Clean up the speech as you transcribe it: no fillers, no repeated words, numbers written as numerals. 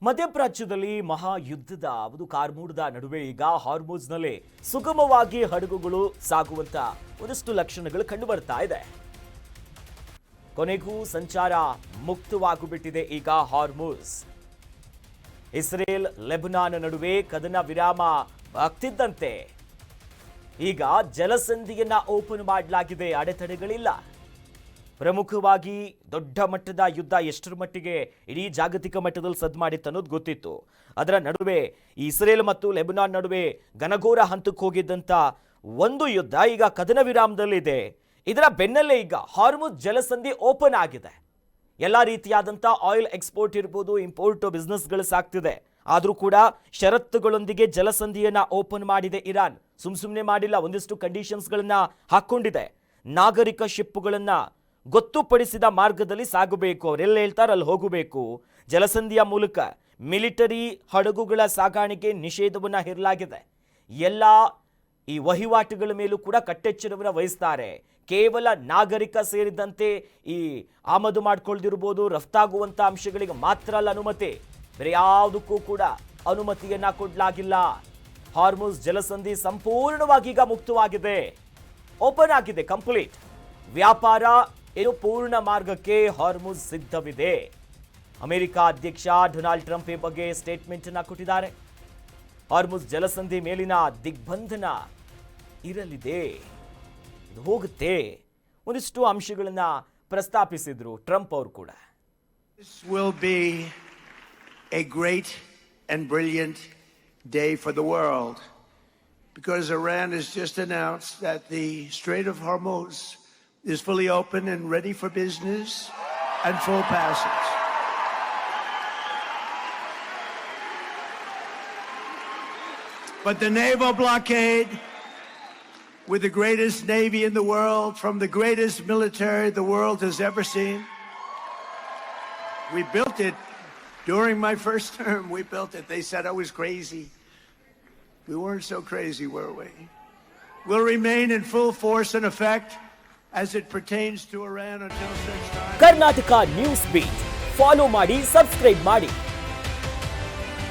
ಮಧ್ಯಪ್ರಾಚ್ಯದಲ್ಲಿ ಮಹಾಯುದ್ಧದ ಒಂದು ಕಾರ್ಮೂಡದ ನಡುವೆ ಈಗ ಹಾರ್ಮುಜ್ನಲ್ಲಿ ಸುಗಮವಾಗಿ ಹಡಗುಗಳು ಸಾಗುವಂತ ಒಂದಷ್ಟು ಲಕ್ಷಣಗಳು ಕಂಡು ಬರ್ತಾ ಇದೆ. ಕೊನೆಗೂ ಸಂಚಾರ ಮುಕ್ತವಾಗಿಬಿಟ್ಟಿದೆ ಈಗ ಹಾರ್ಮುಜ್. ಇಸ್ರೇಲ್ ಲೆಬನಾನ್ ನಡುವೆ ಕದನ ವಿರಾಮ ಆಗ್ತಿದ್ದಂತೆ ಈಗ ಜಲಸಂಧಿಯನ್ನ ಓಪನ್ ಮಾಡಲಾಗಿದೆ. ಅಡೆತಡೆಗಳಿಲ್ಲ. ಪ್ರಮುಖವಾಗಿ ದೊಡ್ಡ ಮಟ್ಟದ ಯುದ್ಧ ಎಷ್ಟರ ಮಟ್ಟಿಗೆ ಇಡೀ ಜಾಗತಿಕ ಮಟ್ಟದಲ್ಲಿ ಸದ್ದು ಮಾಡಿತ್ತು ಅನ್ನೋದು ಗೊತ್ತಿತ್ತು. ಅದರ ನಡುವೆ ಇಸ್ರೇಲ್ ಮತ್ತು ಲೆಬನಾನ್ ನಡುವೆ ಘನಘೋರ ಹಂತಕ್ಕೆ ಹೋಗಿದ್ದಂಥ ಒಂದು ಯುದ್ಧ ಈಗ ಕದನ ವಿರಾಮದಲ್ಲಿದೆ. ಇದರ ಬೆನ್ನಲ್ಲೇ ಈಗ ಹಾರ್ಮುಜ್ ಜಲಸಂಧಿ ಓಪನ್ ಆಗಿದೆ. ಎಲ್ಲ ರೀತಿಯಾದಂಥ ಆಯಿಲ್ ಎಕ್ಸ್ಪೋರ್ಟ್ ಇರ್ಬೋದು, ಇಂಪೋರ್ಟ್ ಬಿಸ್ನೆಸ್ಗಳು ಸಾಗ್ತಿದೆ. ಆದರೂ ಕೂಡ ಷರತ್ತುಗಳೊಂದಿಗೆ ಜಲಸಂಧಿಯನ್ನ ಓಪನ್ ಮಾಡಿದೆ ಇರಾನ್. ಸುಮ್ಮನೆ ಮಾಡಿಲ್ಲ, ಒಂದಿಷ್ಟು ಕಂಡೀಷನ್ಸ್ಗಳನ್ನ ಹಾಕ್ಕೊಂಡಿದೆ. ನಾಗರಿಕ ಶಿಪ್ಪುಗಳನ್ನ ಗೊತ್ತುಪಡಿಸಿದ ಮಾರ್ಗದಲ್ಲಿ ಸಾಗಬೇಕು, ಅವರೆಲ್ಲ ಹೇಳ್ತಾರೆ ಅಲ್ಲಿ ಹೋಗಬೇಕು. ಜಲಸಂಧಿಯ ಮೂಲಕ ಮಿಲಿಟರಿ ಹಡಗುಗಳ ಸಾಗಾಣಿಕೆ ನಿಷೇಧವನ್ನು ಹೇರಲಾಗಿದೆ. ಎಲ್ಲ ಈ ವಹಿವಾಟುಗಳ ಮೇಲೂ ಕೂಡ ಕಟ್ಟೆಚ್ಚರವನ್ನು ವಹಿಸ್ತಾರೆ. ಕೇವಲ ನಾಗರಿಕ ಸೇರಿದಂತೆ ಈ ಆಮದು ಮಾಡ್ಕೊಳ್ದಿರ್ಬೋದು, ರಫ್ತಾಗುವಂಥ ಅಂಶಗಳಿಗೆ ಮಾತ್ರ ಅಲ್ಲ ಅನುಮತಿ, ಬೇರೆ ಯಾವುದಕ್ಕೂ ಕೂಡ ಅನುಮತಿಯನ್ನ ಕೊಡಲಾಗಿಲ್ಲ. ಹಾರ್ಮುಜ್ ಜಲಸಂಧಿ ಸಂಪೂರ್ಣವಾಗಿ ಈಗ ಮುಕ್ತವಾಗಿದೆ, ಓಪನ್ ಆಗಿದೆ, ಕಂಪ್ಲೀಟ್. ವ್ಯಾಪಾರ ಏನು ಪೂರ್ಣ ಮಾರ್ಗಕ್ಕೆ ಹಾರ್ಮುಜ್ ಸಿದ್ಧವಿದೆ. ಅಮೆರಿಕ ಅಧ್ಯಕ್ಷ ಡೊನಾಲ್ಡ್ ಟ್ರಂಪ್ ಈ ಬಗ್ಗೆ ಸ್ಟೇಟ್ಮೆಂಟ್ ಅನ್ನು ಕೊಟ್ಟಿದ್ದಾರೆ. ಹಾರ್ಮುಜ್ ಜಲಸಂಧಿ ಮೇಲಿನ ದಿಗ್ಬಂಧನ ಇರಲಿದೆ, ಇದು ಹೋಗುತ್ತೆ. ಒಂದಿಷ್ಟು ಅಂಶಗಳನ್ನ ಪ್ರಸ್ತಾಪಿಸಿದ್ರು ಟ್ರಂಪ್ ಅವರು ಕೂಡ. This will be a great and brilliant day for the world because Iran has just announced that the Strait of Hormuz is fully open and ready for business and full passage. But the naval blockade, with the greatest navy in the world, from the greatest military the world has ever seen, we built it during my first term. We built it. They said I was crazy. We weren't so crazy, were we? Will remain in full force and effect as it pertains to Iran until such time. Karnataka news beat follow ಮಾಡಿ, subscribe ಮಾಡಿ.